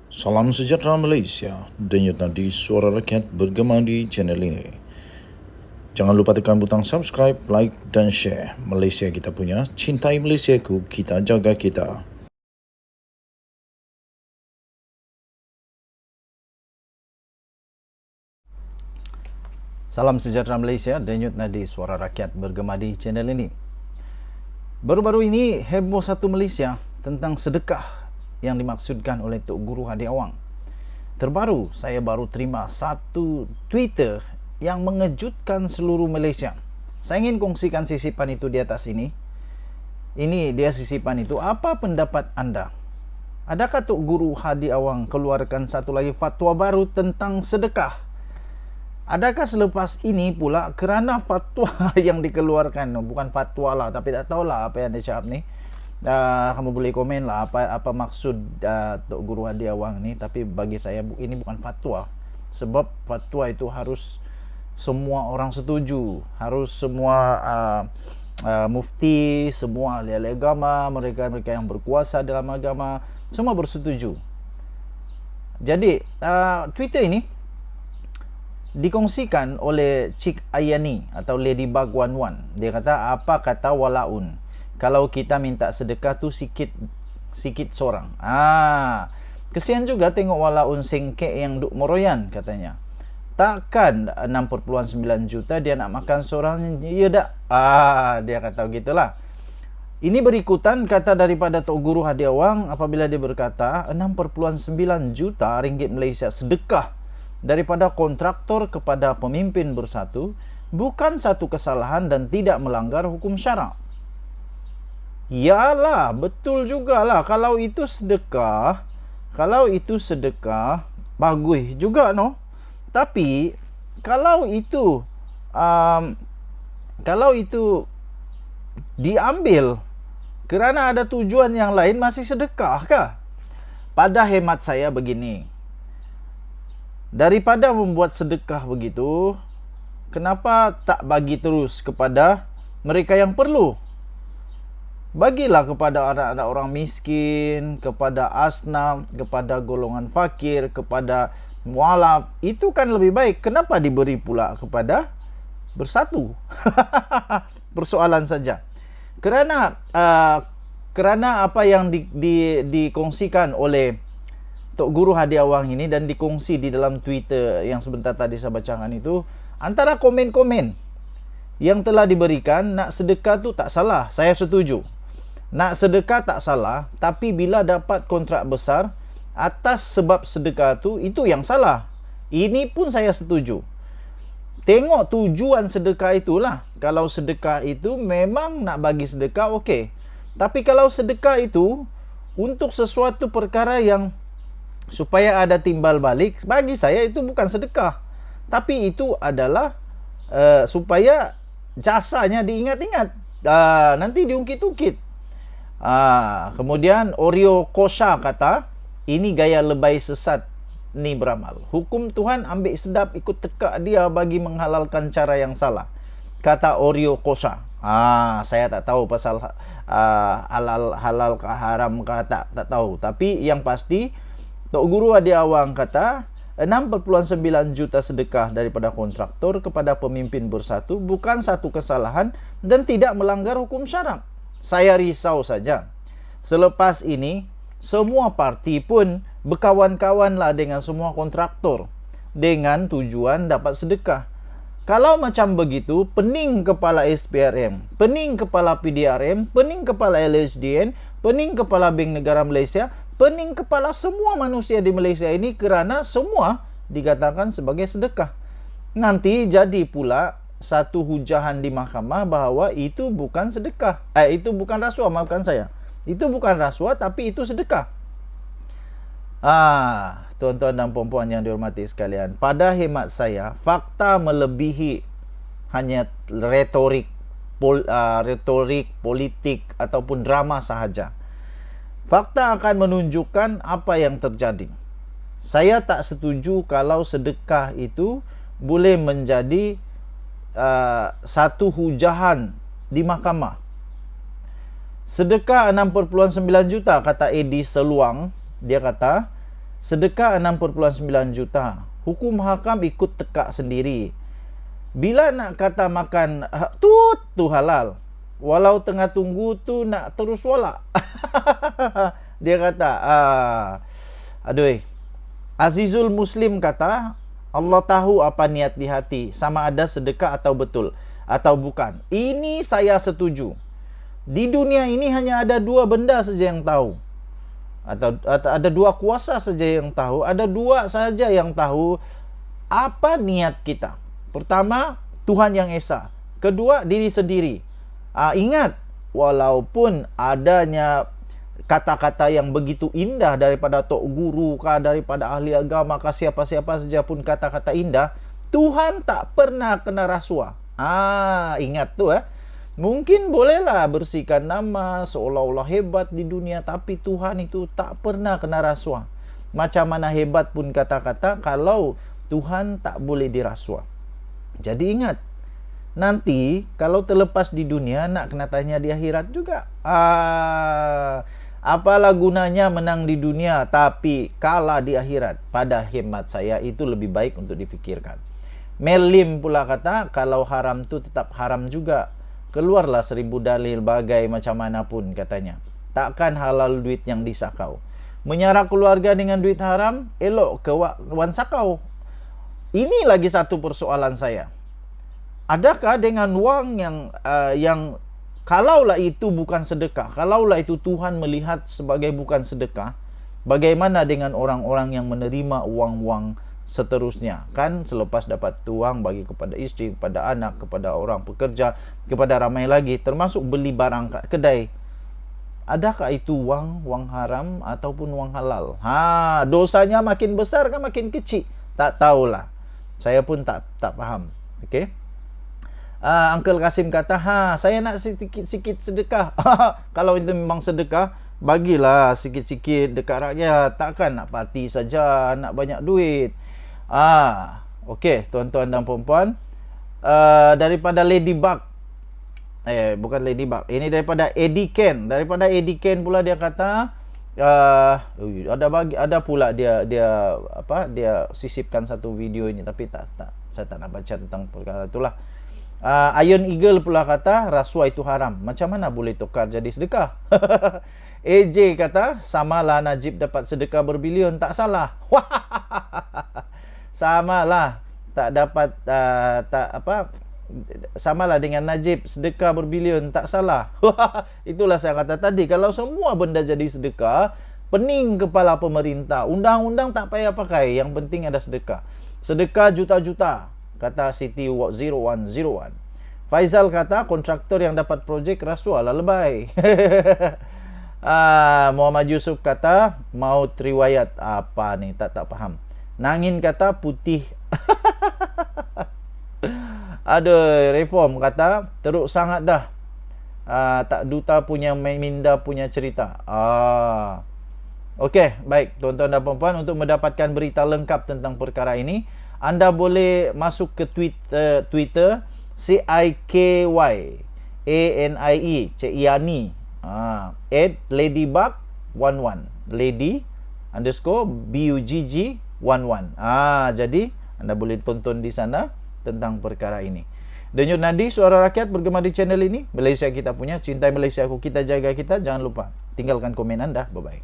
Salam sejahtera Malaysia, denyut nadi suara rakyat bergema di channel ini. Jangan lupa tekan butang subscribe, like dan share. Malaysia kita punya, cintai Malaysiaku, kita jaga kita. Salam sejahtera Malaysia, denyut nadi suara rakyat bergema di channel ini. Baru-baru ini heboh satu Malaysia tentang sedekah yang dimaksudkan oleh Tok Guru Hadi Awang. Terbaru, saya baru terima satu Twitter yang mengejutkan seluruh Malaysia. Saya ingin kongsikan sisipan itu di atas ini. Ini dia sisipan itu. Apa pendapat anda? Adakah Tok Guru Hadi Awang keluarkan satu lagi fatwa baru tentang sedekah? Adakah selepas ini pula kerana fatwa yang dikeluarkan, bukan fatwa lah, tapi tak tahulah apa yang dia cakap ni. Kamu boleh komen lah apa maksud Tok Guru Hadi Awang ni. Tapi bagi saya ini bukan fatwa. Sebab fatwa itu harus semua orang setuju. Harus semua mufti, semua ahli agama, mereka yang berkuasa dalam agama, semua bersetuju. Jadi Twitter ini dikongsikan oleh Cik Ayani atau Ladybug 11. Dia kata, apa kata walaun kalau kita minta sedekah tu sikit seorang. Kesian juga tengok walaun sengkek yang duk meroyan, katanya. Takkan 6.9 juta dia nak makan seorang? Ya dak. Dia kata begitulah. Ini berikutan kata daripada Tok Guru Hadi Awang apabila dia berkata 6.9 juta ringgit Malaysia sedekah daripada kontraktor kepada pemimpin bersatu bukan satu kesalahan dan tidak melanggar hukum syarak. Yalah, betul jugalah. Kalau itu sedekah, bagus juga, no? Tapi kalau itu diambil kerana ada tujuan yang lain, masih sedekah kah? Pada hemat saya begini, daripada membuat sedekah begitu, kenapa tak bagi terus kepada mereka yang perlu? Bagilah kepada anak-anak orang miskin, kepada asnaf, kepada golongan fakir, kepada mualaf. Itu kan lebih baik. Kenapa diberi pula kepada bersatu? Persoalan saja. Kerana apa yang dikongsikan oleh Tok Guru Hadi Awang ini dan dikongsi di dalam Twitter yang sebentar tadi saya bacakan itu, antara komen-komen yang telah diberikan, nak sedekah tu tak salah, saya setuju. Nak sedekah tak salah, tapi bila dapat kontrak besar atas sebab sedekah tu, itu yang salah. Ini pun saya setuju. Tengok tujuan sedekah itulah. Kalau sedekah itu memang nak bagi sedekah, okey. Tapi kalau sedekah itu untuk sesuatu perkara yang supaya ada timbal balik, bagi saya itu bukan sedekah. Tapi itu adalah supaya jasanya diingat-ingat, nanti diungkit-ungkit. Kemudian Oreo Kosha kata, ini gaya lebay sesat ni beramal. Hukum Tuhan ambil sedap ikut tekak dia bagi menghalalkan cara yang salah, kata Oreo Kosha. Saya tak tahu pasal halal ke haram ke, tak tahu. Tapi yang pasti Tok Guru Hadi Awang kata 6.9 juta sedekah daripada kontraktor kepada pemimpin bersatu bukan satu kesalahan dan tidak melanggar hukum syarak. Saya risau saja. Selepas ini, semua parti pun berkawan-kawanlah dengan semua kontraktor dengan tujuan dapat sedekah. Kalau macam begitu, pening kepala SPRM, pening kepala PDRM, pening kepala LHDN, pening kepala Bank Negara Malaysia, pening kepala semua manusia di Malaysia ini kerana semua dikatakan sebagai sedekah. Nanti jadi pula satu hujahan di mahkamah bahawa itu bukan sedekah. Itu bukan rasuah, maafkan saya. Itu bukan rasuah, tapi itu sedekah. Tuan-tuan dan puan-puan yang dihormati sekalian, pada hemat saya, fakta melebihi hanya retorik politik ataupun drama sahaja. Fakta akan menunjukkan apa yang terjadi. Saya tak setuju kalau sedekah itu boleh menjadi satu hujahan di mahkamah. Sedekah 6.9 juta, kata Edi Seluang. Dia kata Sedekah 6,9 juta. Hukum hakam ikut tekak sendiri. Bila nak kata makan tu halal. Walau tengah tunggu tu nak terus walak. Dia kata, aduh. Azizul Muslim kata, Allah tahu apa niat di hati, sama ada sedekah atau betul atau bukan. Ini saya setuju. Di dunia ini hanya ada dua benda saja yang tahu. Atau ada dua kuasa saja yang tahu, ada dua saja yang tahu apa niat kita. Pertama, Tuhan Yang Esa. Kedua, diri sendiri. Ingat, walaupun adanya kata-kata yang begitu indah daripada tok guru kah, daripada ahli agama kah, siapa-siapa saja pun kata-kata indah, Tuhan tak pernah kena rasuah. Ingat tu Mungkin bolehlah bersihkan nama seolah-olah hebat di dunia, tapi Tuhan itu tak pernah kena rasuah. Macam mana hebat pun kata-kata, kalau Tuhan tak boleh dirasuah. Jadi ingat, nanti kalau terlepas di dunia, nak kena tanya di akhirat juga. Apalah gunanya menang di dunia tapi kalah di akhirat? Pada hemat saya itu lebih baik untuk difikirkan. Melim pula kata, kalau haram tu tetap haram juga. Keluarlah 1000 dalil bagai macam mana pun katanya. Takkan halal duit yang disakau. Menyara keluarga dengan duit haram, elok ke wan sakau. Ini lagi satu persoalan saya. Adakah dengan wang yang kalaulah itu bukan sedekah, kalaulah itu Tuhan melihat sebagai bukan sedekah, bagaimana dengan orang-orang yang menerima uang-uang seterusnya? Kan selepas dapat uang bagi kepada isteri, kepada anak, kepada orang pekerja, kepada ramai lagi, termasuk beli barang kat kedai. Adakah itu wang haram ataupun wang halal? Dosanya makin besar kan makin kecil? Tak tahulah. Saya pun tak faham. Okey. Uncle Kasim kata, saya nak sikit-sikit sedekah. Kalau itu memang sedekah, bagilah sikit-sikit dekat rakyat. Takkan nak parti saja, nak banyak duit. Okey, tuan-tuan dan puan-puan, daripada Ladybug, bukan Ladybug, ini daripada Eddie Ken. Daripada Eddie Ken pula dia kata, ada pula dia sisipkan satu video ini, tapi saya tak nak baca tentang perkara itulah. Iron Eagle pula kata, rasuah itu haram. Macam mana boleh tukar jadi sedekah? AJ kata, samalah Najib dapat sedekah berbilion, tak salah. Samalah tak dapat samalah dengan Najib sedekah berbilion, tak salah. Itulah saya kata tadi, kalau semua benda jadi sedekah, pening kepala pemerintah. Undang-undang tak payah pakai, yang penting ada sedekah. Sedekah juta-juta, kata Siti 0101. Faizal kata, kontraktor yang dapat projek rasuah lah lebay. Muhammad Yusuf kata, maut riwayat. Apa ni, tak faham. Nangin kata, putih. Aduh, Reform kata, teruk sangat dah. Tak duta punya minda punya cerita. Okey, baik tuan-tuan dan puan-puan, untuk mendapatkan berita lengkap tentang perkara ini, anda boleh masuk ke Twitter CIKYANIE Ciani @ladybug11 lady_bugg11. Jadi anda boleh tonton di sana tentang perkara ini. Denyut Nadi, suara rakyat bergema di channel ini. Malaysia kita punya, cintai Malaysia aku, kita jaga kita. Jangan lupa tinggalkan komen anda. Bye bye.